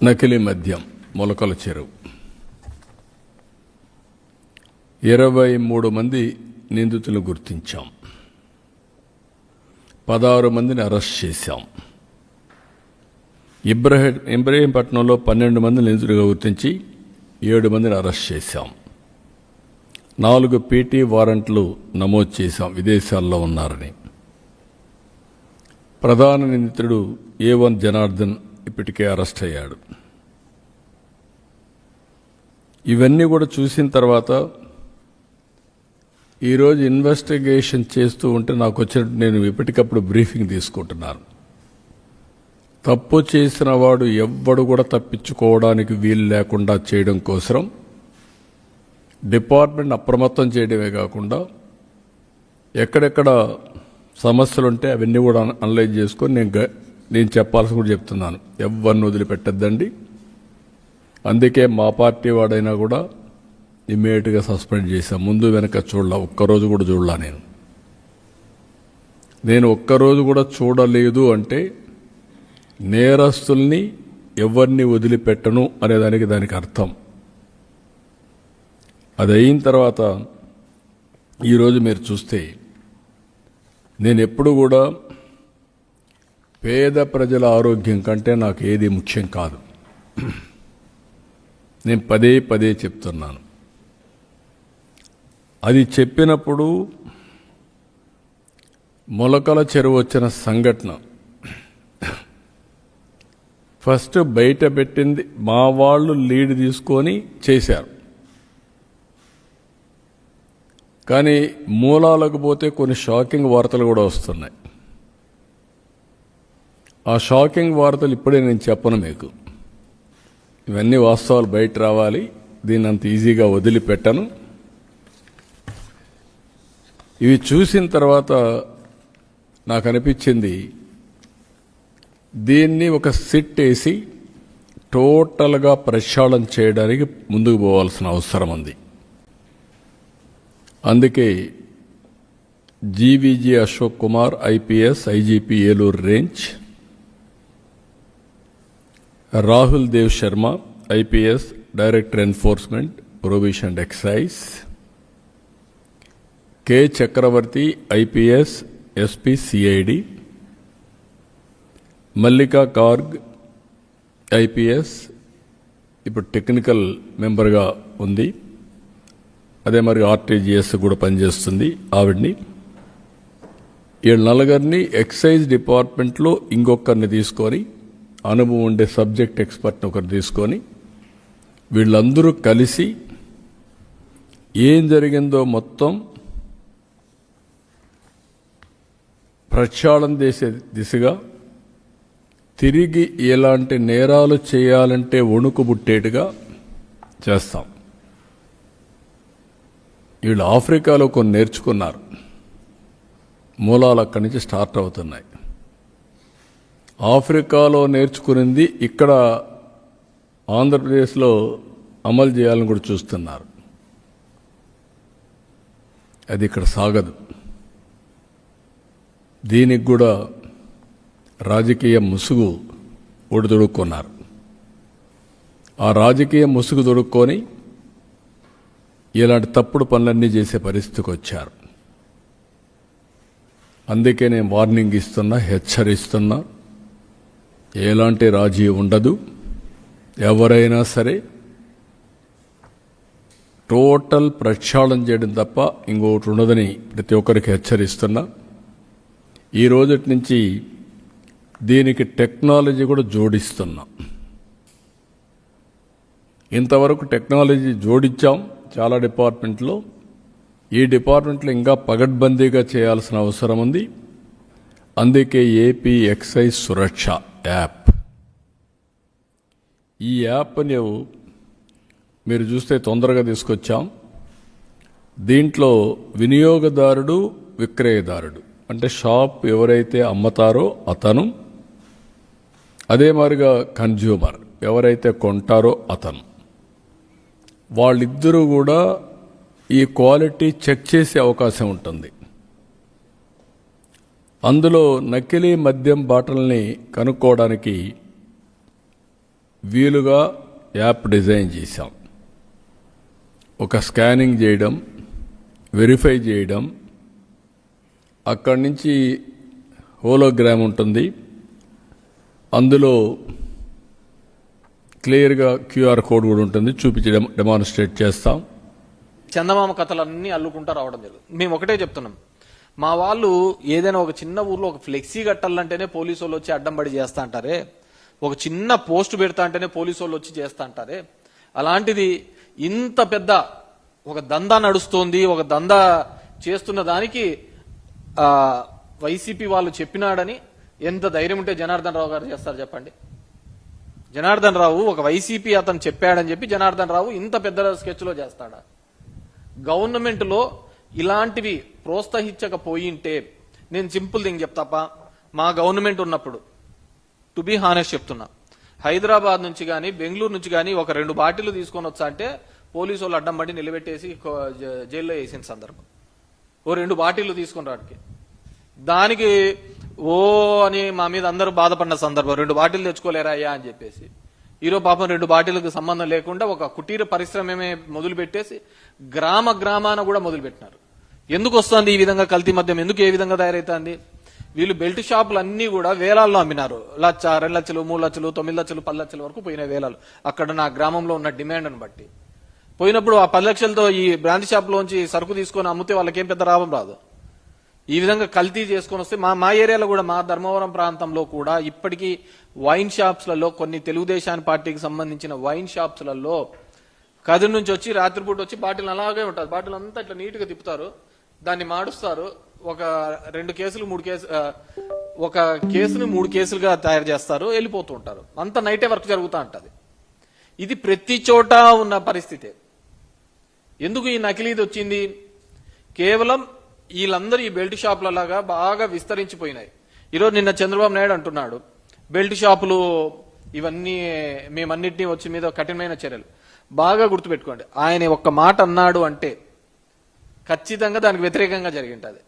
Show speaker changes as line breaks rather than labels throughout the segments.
నకిలీ మద్యం మొలకల చెరువు 23 మంది నిందితులను గుర్తించాం. 16 మందిని అరెస్ట్ చేశాం. ఇబ్రహీంపట్నంలో 12 మంది నిందితులుగా గుర్తించి 7 మందిని అరెస్ట్ చేశాం. 4 పీటీ వారెంట్లు నమోదు చేశాం విదేశాల్లో ఉన్నారని. ప్రధాన నిందితుడు A1 జనార్దన్ ఇప్పటికే అరెస్ట్ అయ్యాడు. ఇవన్నీ కూడా చూసిన తర్వాత ఈరోజు ఇన్వెస్టిగేషన్ చేస్తూ ఉంటే నాకు వచ్చినట్టు నేను ఎప్పటికప్పుడు బ్రీఫింగ్ తీసుకుంటున్నాను. తప్పు చేసిన వాడు ఎవ్వడు కూడా తప్పించుకోవడానికి వీలు లేకుండా చేయడం కోసం డిపార్ట్మెంట్ అప్రమత్తం చేయడమే కాకుండా ఎక్కడెక్కడ సమస్యలుంటే అవన్నీ కూడా అనలైజ్ చేసుకొని నేను చెప్పాల్సి కూడా చెప్తున్నాను. ఎవరిని వదిలిపెట్టద్దండి. అందుకే మా పార్టీ వాడైనా కూడా ఇమ్మీడియట్గా సస్పెండ్ చేశాం. ముందు వెనక చూడలా, ఒక్కరోజు కూడా చూడలా. నేను ఒక్కరోజు కూడా చూడలేదు అంటే నేరస్తుల్ని ఎవరిని వదిలిపెట్టను అనేదానికి దానికి అర్థం. అది అయిన తర్వాత ఈరోజు మీరు చూస్తే నేను ఎప్పుడు కూడా పేద ప్రజల ఆరోగ్యం కంటే నాకు ఏది ముఖ్యం కాదు. నేను పదే పదే చెప్తున్నాను. అది చెప్పినప్పుడు మొలకల చెరువు వచ్చిన సంఘటన ఫస్ట్ బయట పెట్టింది మా వాళ్ళు లీడ్ తీసుకొని చేశారు. కానీ మూలాలకు పోతే కొన్ని షాకింగ్ వార్తలు కూడా వస్తున్నాయి. ఆ షాకింగ్ వార్తలు ఇప్పుడే నేను చెప్పను మీకు. ఇవన్నీ వాస్తవాలు బయట రావాలి. దీన్ని అంత ఈజీగా వదిలిపెట్టను. ఇవి చూసిన తర్వాత నాకు అనిపించింది దీన్ని ఒక సిట్ వేసి టోటల్గా ప్రక్షాళన చేయడానికి ముందుకు పోవాల్సిన అవసరం ఉంది. అందుకే GVG Ashok Kumar IPS IGP Eluru range, Rahul Dev Sharma IPS director enforcement provision and excise, K Chakravarthi IPS SP CID, Mallika Garg IPS ఇప్పుడు టెక్నికల్ మెంబర్గా ఉంది. అదే మరి ఆర్టీజీఎస్ కూడా పనిచేస్తుంది ఆవిడ్ని. వీళ్ళ నలుగురిని ఎక్సైజ్ డిపార్ట్మెంట్లో ఇంకొకరిని తీసుకొని అనుభవం ఉండే సబ్జెక్ట్ ఎక్స్పర్ట్ని ఒకరు తీసుకొని వీళ్ళందరూ కలిసి ఏం జరిగిందో మొత్తం ప్రక్షాళన చేసే దిశగా తిరిగి ఎలాంటి నేరాలు చేయాలంటే వణుకు పుట్టేట్టుగా చేస్తాం. వీళ్ళు ఆఫ్రికాలో కొన్ని నేర్చుకున్నారు. మూలాలు అక్కడి నుంచి స్టార్ట్ అవుతున్నాయి. ఆఫ్రికాలో నేర్చుకునింది ఇక్కడ ఆంధ్రప్రదేశ్లో అమలు చేయాలని కూడా చూస్తున్నారు. అది ఇక్కడ సాగదు. దీనికి కూడా రాజకీయ ముసుగు ఒడిదొడుక్కున్నారు. ఆ రాజకీయ ముసుగు దొడుక్కొని ఇలాంటి తప్పుడు పనులన్నీ చేసే పరిస్థితికి వచ్చారు. అందుకే నేను వార్నింగ్ ఇస్తున్నా, హెచ్చరిస్తున్నా. ఎలాంటి రాజీ ఉండదు. ఎవరైనా సరే టోటల్ ప్రక్షాళన చేయడం తప్ప ఇంకొకటి ఉండదని ప్రతి ఒక్కరికి హెచ్చరిస్తున్నా. ఈ రోజటి నుంచి దీనికి టెక్నాలజీ కూడా జోడిస్తున్నాం. ఇంతవరకు టెక్నాలజీ జోడించాం చాలా డిపార్ట్మెంట్లో. ఈ డిపార్ట్మెంట్లో ఇంకా పగడ్బందీగా చేయాల్సిన అవసరం ఉంది. అందుకే ఏపీ ఎక్సైజ్ సురక్ష యాప్, ఈ యాప్ని మీరు చూస్తే తొందరగా తీసుకొచ్చాం. దీంట్లో వినియోగదారుడు, విక్రయదారుడు అంటే షాప్ ఎవరైతే అమ్మతారో అతను, అదే మాదిరిగా కన్జ్యూమర్ ఎవరైతే కొంటారో అతను, వాళ్ళిద్దరూ కూడా ఈ క్వాలిటీ చెక్ చేసే అవకాశం ఉంటుంది. అందులో నకిలీ మద్యం బాటల్ని కనుక్కోవడానికి వీలుగా యాప్ డిజైన్ చేశాం. ఒక స్కానింగ్ చేయడం, వెరిఫై చేయడం, అక్కడి నుంచి హోలోగ్రామ్ ఉంటుంది, అందులో క్లియర్గా క్యూఆర్ కోడ్ కూడా ఉంటుంది, చూపించడం డెమాన్స్ట్రేట్ చేస్తాం.
చందమామ కథలన్నీ అల్లుకుంటూ రావడం జరుగుతుంది. మేము ఒకటే చెప్తున్నాం, మా వాళ్ళు ఏదైనా ఒక చిన్న ఊర్లో ఒక ఫ్లెక్సీ కట్టాలంటేనే పోలీసు వాళ్ళు వచ్చి అడ్డం పడి చేస్తా అంటారే, ఒక చిన్న పోస్ట్ పెడతా అంటేనే పోలీసు వాళ్ళు వచ్చి చేస్తా అంటారే, అలాంటిది ఇంత పెద్ద ఒక దందా నడుస్తోంది, ఒక దందా చేస్తున్న దానికి వైసీపీ వాళ్ళు చెప్పినాడని ఎంత ధైర్యం ఉంటే జనార్దన్ రావు గారు చేస్తారు చెప్పండి? జనార్దన్ రావు ఒక వైసీపీ అతను చెప్పాడని చెప్పి జనార్దన్ రావు ఇంత పెద్ద స్కెచ్లో చేస్తాడా? గవర్నమెంట్ లో ఇలాంటివి ప్రోత్సహించకపోయింటే, నేను సింపుల్ థింగ్ చెప్తాప, మా గవర్నమెంట్ ఉన్నప్పుడు టు బి హానెస్ట్ చెప్తున్నా, హైదరాబాద్ నుంచి కానీ బెంగళూరు నుంచి కానీ ఒక 2 బాటిల్ తీసుకొని వచ్చా అంటే పోలీసు వాళ్ళు అడ్డం పడి నిలబెట్టేసి జైల్లో వేసిన సందర్భం. ఓ 2 బాటిల్ తీసుకొని రాడికి, దానికి ఓ అని మా మీద అందరూ బాధపడిన సందర్భం. 2 బాటిల్ తెచ్చుకోలేరా అయ్యా అని చెప్పేసి. ఈరోజు పాపం 2 బాటిల్కి సంబంధం లేకుండా ఒక కుటీర పరిశ్రమే మొదలు పెట్టేసి గ్రామాన కూడా మొదలు పెట్టినారు. ఎందుకు వస్తుంది ఈ విధంగా కల్తీ మద్యం? ఎందుకు ఏ విధంగా తయారైతుంది? వీళ్ళు బెల్ట్ షాపులు అన్ని కూడా వేలాల్లో అమ్మినారు. 1,00,000, 2 లక్షలు, 3 లక్షలు, 9 లక్షలు, 10 లక్షల వరకు పోయిన వేలాలు. అక్కడ నా గ్రామంలో ఉన్న డిమాండ్ను బట్టి పోయినప్పుడు ఆ 10 లక్షలతో ఈ బ్రాండ్ షాప్లోంచి సరుకు తీసుకొని అమ్మితే వాళ్ళకేం పెద్ద లాభం రాదు. ఈ విధంగా కల్తీ చేసుకొని వస్తే మా ఏరియాలో కూడా, మా ధర్మవరం ప్రాంతంలో కూడా ఇప్పటికీ వైన్ షాప్స్లలో, కొన్ని తెలుగుదేశం పార్టీకి సంబంధించిన వైన్ షాప్స్లలో కదిరి నుంచి వచ్చి రాత్రిపూట వచ్చి బాటిల్ అలాగే ఉంటుంది. బాటిల్ అంతా ఇట్లా నీట్గా తిప్పుతారు, దాన్ని మాడుస్తారు. ఒక 2 కేసులు 3 కేసులు, ఒక కేసుని 3 కేసులుగా తయారు చేస్తారు, వెళ్ళిపోతూ ఉంటారు. అంత నైటే వర్క్ జరుగుతూ ఉంటుంది. ఇది ప్రతి చోట ఉన్న పరిస్థితి. ఎందుకు ఈ నకిలీది వచ్చింది? కేవలం వీళ్ళందరూ ఈ బెల్ట్ షాపులలాగా బాగా విస్తరించిపోయినాయి. ఈరోజు నిన్న చంద్రబాబు నాయుడు అంటున్నాడు, బెల్ట్ షాపులు ఇవన్నీ మేమన్నింటినీ వచ్చి మీద కఠినమైన చర్యలు. బాగా గుర్తుపెట్టుకోండి, ఆయన ఒక్క మాట అన్నాడు అంటే ఖచ్చితంగా దానికి వ్యతిరేకంగా జరిగింటది.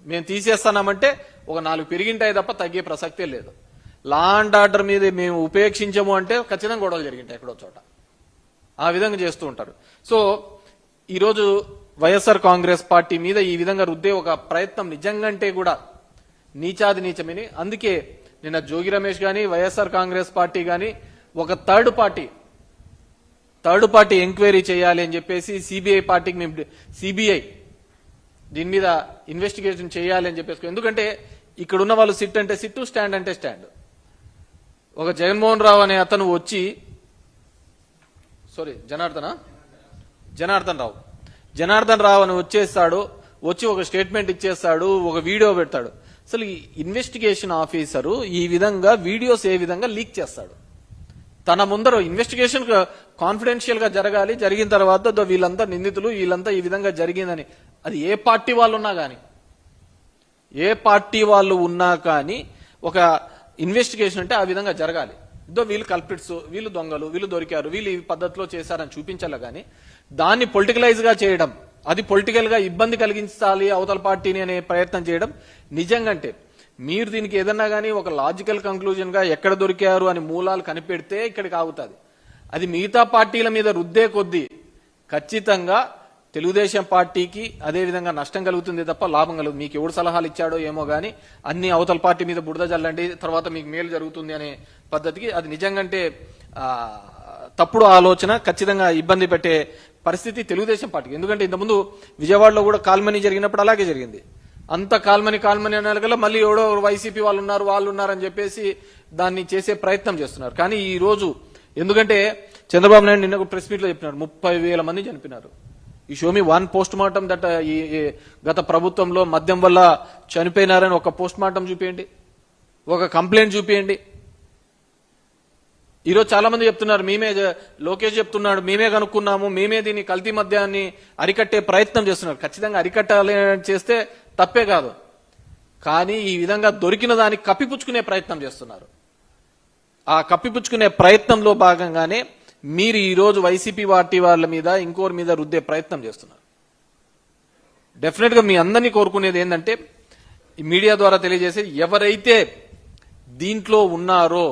మేము తీసేస్తామంటే ఒక 4 పెరిగింటాయి తప్ప తగ్గే ప్రసక్తే లేదు. లా అండ్ ఆర్డర్ మీద మేము ఉపేక్షించము అంటే ఖచ్చితంగా గొడవలు జరిగింటాయి ఎక్కడో చోట. ఆ విధంగా చేస్తూ ఉంటారు. సో ఈరోజు వైఎస్ఆర్ కాంగ్రెస్ పార్టీ మీద ఈ విధంగా రుద్దే ఒక ప్రయత్నం నిజంగంటే కూడా నీచాది నీచమని. అందుకే నిన్న జోగి రమేష్ గాని, వైఎస్ఆర్ కాంగ్రెస్ పార్టీ గాని ఒక థర్డ్ పార్టీ ఎంక్వైరీ చేయాలి అని చెప్పేసి సిబిఐ పార్టీకి మేము సిబిఐ దీని మీద ఇన్వెస్టిగేషన్ చేయాలి అని చెప్పేసి. ఎందుకంటే ఇక్కడ ఉన్న వాళ్ళు సిట్ అంటే సిట్టు, స్టాండ్ అంటే స్టాండ్. ఒక జగన్మోహన్ రావు అనే అతను వచ్చి, జనార్దన్ రావు అని వచ్చేస్తాడు, వచ్చి ఒక స్టేట్మెంట్ ఇచ్చేస్తాడు, ఒక వీడియో పెడతాడు. అసలు ఈ ఇన్వెస్టిగేషన్ ఆఫీసరు ఈ విధంగా వీడియోస్ ఏ విధంగా లీక్ చేస్తాడు? తన ముందర ఇన్వెస్టిగేషన్ కాన్ఫిడెన్షియల్ గా జరగాలి, జరిగిన తర్వాత వీళ్ళంతా నిందితులు, వీళ్ళంతా ఈ విధంగా జరిగిందని. అది ఏ పార్టీ వాళ్ళు ఉన్నా కానీ ఒక ఇన్వెస్టిగేషన్ అంటే ఆ విధంగా జరగాలి. వీళ్ళు కల్పిట్స్, వీళ్ళు దొంగలు, వీళ్ళు దొరికారు, వీళ్ళు ఈ పద్ధతిలో చేశారని చూపించాలి. కానీ దాన్ని పొలిటికలైజ్ గా చేయడం, అది పొలిటికల్ గా ఇబ్బంది కలిగించాలి అవతల పార్టీని అనే ప్రయత్నం చేయడం నిజంగంటే, మీరు దీనికి ఏదన్నా కానీ ఒక లాజికల్ కంక్లూజన్ గా ఎక్కడ దొరికారు అని మూలాలు కనిపెడితే ఇక్కడికి ఆగుతుంది. అది మిగతా పార్టీల మీద రుద్దే కొద్దీ ఖచ్చితంగా తెలుగుదేశం పార్టీకి అదే విధంగా నష్టం కలుగుతుంది తప్ప లాభం కలుగుతుంది. మీకు ఎవడు సలహాలు ఇచ్చాడో ఏమో కానీ అన్ని అవతల పార్టీ మీద బురద జల్లండి, తర్వాత మీకు మేలు జరుగుతుంది అనే పద్ధతికి అది నిజంగంటే తప్పుడు ఆలోచన, ఖచ్చితంగా ఇబ్బంది పెట్టే పరిస్థితి తెలుగుదేశం పార్టీకి. ఎందుకంటే ఇంతకుముందు విజయవాడలో కూడా కాల్మనీ జరిగినప్పుడు అలాగే జరిగింది. అంత కాల్మనీ అనగల మళ్ళీ ఎవడో వైసీపీ వాళ్ళు ఉన్నారని చెప్పేసి దాన్ని చేసే ప్రయత్నం చేస్తున్నారు. కానీ ఈ రోజు ఎందుకంటే చంద్రబాబు నాయుడు నిన్న ప్రెస్ మీట్ లో చెప్పినారు 30,000 మంది చనిపోయినారు. ఈ షోమి 1 పోస్ట్ మార్టం దట్ ఈ గత ప్రభుత్వంలో మద్యం వల్ల చనిపోయినారని ఒక పోస్ట్ మార్టం చూపించండి, ఒక కంప్లైంట్ చూపించండి. ఈరోజు చాలా మంది చెప్తున్నారు, లోకేష్ చెప్తున్నాడు మేమే కనుక్కున్నాము, మేమే దీన్ని కల్తీ మద్యాన్ని అరికట్టే ప్రయత్నం చేస్తున్నారు. ఖచ్చితంగా అరికట్టాలి చేస్తే తప్పే కాదు, కానీ ఈ విధంగా దొరికిన దాన్ని కప్పిపుచ్చుకునే ప్రయత్నం చేస్తున్నారు. ఆ కప్పిపుచ్చుకునే ప్రయత్నంలో భాగంగానే మీరు ఈ రోజు వైసీపీ పార్టీ వాళ్ళ మీద ఇంకోరి మీద రుద్దే ప్రయత్నం చేస్తున్నారు. డెఫినెట్ గా మీ అందరినీ కోరుకునేది ఏంటంటే, ఈ మీడియా ద్వారా తెలియజేసేది, ఎవరైతే దీంట్లో ఉన్నారో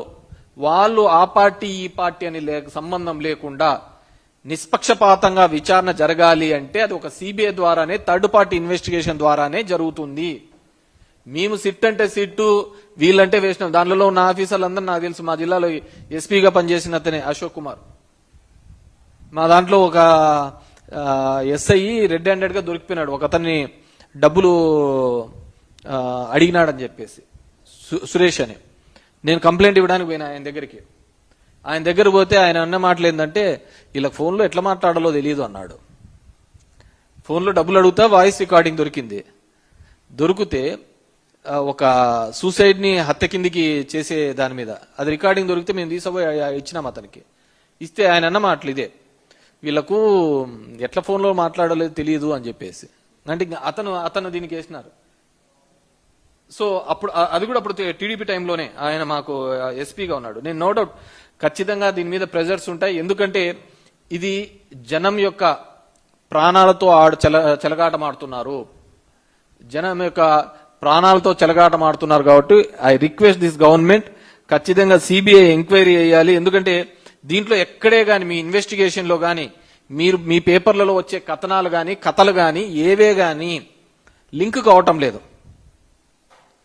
వాళ్ళు ఆ పార్టీ ఈ పార్టీ అని సంబంధం లేకుండా నిష్పక్షపాతంగా విచారణ జరగాలి అంటే అది ఒక సిబిఐ ద్వారానే, థర్డ్ పార్టీ ఇన్వెస్టిగేషన్ ద్వారానే జరుగుతుంది. మేము సిట్ అంటే సిట్టు, వీళ్ళంటే వేసినాం. దానిలో ఉన్న ఆఫీసర్లందరూ నాకు తెలుసు. మా జిల్లాలో ఎస్పీగా పనిచేసిన అతనే అశోక్ కుమార్. మా దాంట్లో ఒక ఎస్ఐ రెడ్ హ్యాండెడ్ గా దొరికిపోయినాడు. ఒక అతన్ని డబ్బులు అడిగినాడని చెప్పేసి, సురేష్ అని. నేను కంప్లైంట్ ఇవ్వడానికి పోయినా ఆయన దగ్గరికి. ఆయన దగ్గర పోతే ఆయన అన్న మాటలు ఏంటంటే, ఇలా ఫోన్లో ఎట్లా మాట్లాడాలో తెలియదు అన్నాడు. ఫోన్లో డబ్బులు అడుగుతా వాయిస్ రికార్డింగ్ దొరికింది. దొరికితే ఒక సూసైడ్ ని హత్య కిందికి చేసే దాని మీద అది రికార్డింగ్ దొరికితే మేము తీసుకుపోయి ఇచ్చినాం అతనికి. ఇస్తే ఆయన అన్న మాటలు ఇదే, వీళ్ళకు ఎట్లా ఫోన్లో మాట్లాడలేదు తెలియదు అని చెప్పేసి. అంటే అతను దీనికి వేసినారు. సో అప్పుడు అది కూడా అప్పుడు టీడీపీ టైంలోనే ఆయన మాకు ఎస్పీగా ఉన్నాడు. నేను నో డౌట్ ఖచ్చితంగా దీని మీద ప్రెజర్స్ ఉంటాయి. ఎందుకంటే ఇది జనం యొక్క ప్రాణాలతో చెలగాటమాడుతున్నారు. జనం యొక్క ప్రాణాలతో చెలగాటమాడుతున్నారు కాబట్టి ఐ రిక్వెస్ట్ దిస్ గవర్నమెంట్ ఖచ్చితంగా సిబిఐ ఎంక్వైరీ చేయాలి. ఎందుకంటే దీంట్లో ఎక్కడే గాని మీ ఇన్వెస్టిగేషన్ లో గాని, మీరు మీ పేపర్లలో వచ్చే కథనాలు గాని, కథలు గాని, ఏవే గాని లింక్ కావటం లేదు.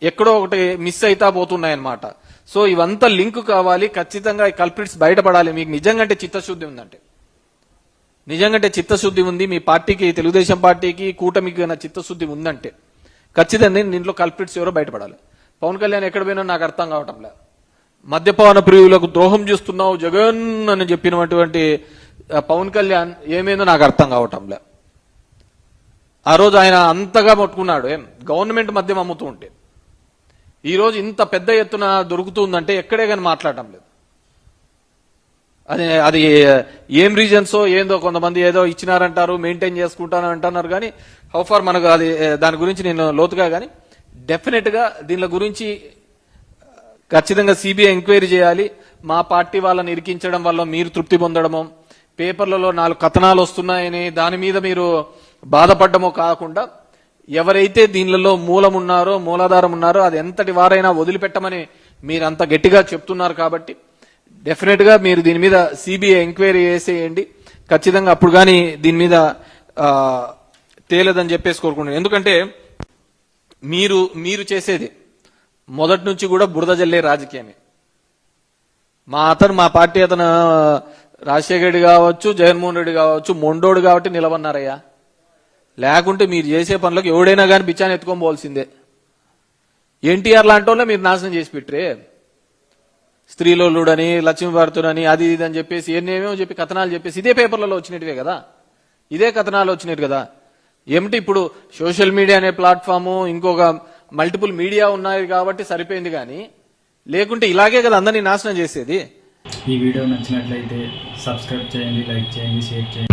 ఎక్కడో ఒకటి మిస్ అయితా పోతున్నాయన్నమాట. సో ఇవంతా లింక్ కావాలి. ఖచ్చితంగా ఈ కల్ప్రిట్స్ బయటపడాలి. మీకు నిజంగా చిత్తశుద్ధి ఉందంటే, నిజంగా చిత్తశుద్ధి ఉంది మీ పార్టీకి, తెలుగుదేశం పార్టీకి, కూటమికి చిత్తశుద్ధి ఉందంటే ఖచ్చితంగా దీంట్లో కల్ప్రిట్స్ ఎవరో బయటపడాలి. పవన్ కళ్యాణ్ ఎక్కడ పోయినా నాకు అర్థం కావటం లేదు. మద్యపాన ప్రియులకు ద్రోహం చేస్తున్నావు జగన్ అని చెప్పినటువంటి పవన్ కళ్యాణ్ ఏమైందో నాకు అర్థం కావటం లే. ఆ రోజు ఆయన అంతగా పట్టుకున్నాడు గవర్నమెంట్ మద్యం అమ్ముతూ ఉంటే. ఈ రోజు ఇంత పెద్ద ఎత్తున దొరుకుతుందంటే ఎక్కడే కానీ మాట్లాడటం లేదు. అది ఏం రీజన్సో ఏందో, కొంతమంది ఏదో ఇచ్చినారంటారు, మెయింటైన్ చేసుకుంటాను అంటున్నారు. కానీ హౌఫార్ మనకు అది దాని గురించి నేను లోతుగా, కానీ డెఫినెట్ గా దీని గురించి ఖచ్చితంగా సిబిఐ ఎంక్వైరీ చేయాలి. మా పార్టీ వాళ్ళని ఇరికించడం వల్ల మీరు తృప్తి పొందడమో, పేపర్లలో 4 కథనాలు వస్తున్నాయని దాని మీద మీరు బాధపడ్డమో కాకుండా, ఎవరైతే దీనిలో మూలాధారం ఉన్నారో అది ఎంతటి వారైనా వదిలిపెట్టమని మీరు అంత గట్టిగా చెప్తున్నారు. కాబట్టి డెఫినెట్ గా మీరు దీని మీద సిబిఐ ఎంక్వైరీ చేసేయండి. ఖచ్చితంగా అప్పుడు కానీ దీని మీద తేలదని చెప్పేసి కోరుకుంటున్నాను. ఎందుకంటే మీరు చేసేది మొదటి నుంచి కూడా బురద జల్లే రాజకీయమే. మా పార్టీ అతను రాజశేఖర రెడ్డి కావచ్చు, జగన్మోహన్ రెడ్డి కావచ్చు, మొండోడు కాబట్టి నిలవన్నారయ్యా. లేకుంటే మీరు చేసే పనులకు ఎవడైనా కానీ బిచ్చాన్ని ఎత్తుకోబోల్సిందే. ఎన్టీఆర్ లాంటి వాళ్ళే మీరు నాశనం చేసి పెట్టరే. స్త్రీలోలుడని, లక్ష్మీభారతుడని, అది ఇది అని చెప్పేసి ఏమేమో చెప్పి కథనాలు చెప్పేసి ఇదే పేపర్లలో వచ్చినట్టువే కదా, ఇదే కథనాలు వచ్చినట్టు కదా. ఏమిటి ఇప్పుడు సోషల్ మీడియా అనే ప్లాట్ఫాము, ఇంకొక మల్టిపుల్ మీడియా ఉన్నాయి కాబట్టి సరిపోయింది. కానీ లేకుంటే ఇలాగే కదా అందరినీ నాశనం చేసేది.
ఈ వీడియో నచ్చినట్లయితే సబ్స్క్రైబ్ చేయండి, లైక్ చేయండి, షేర్ చేయండి.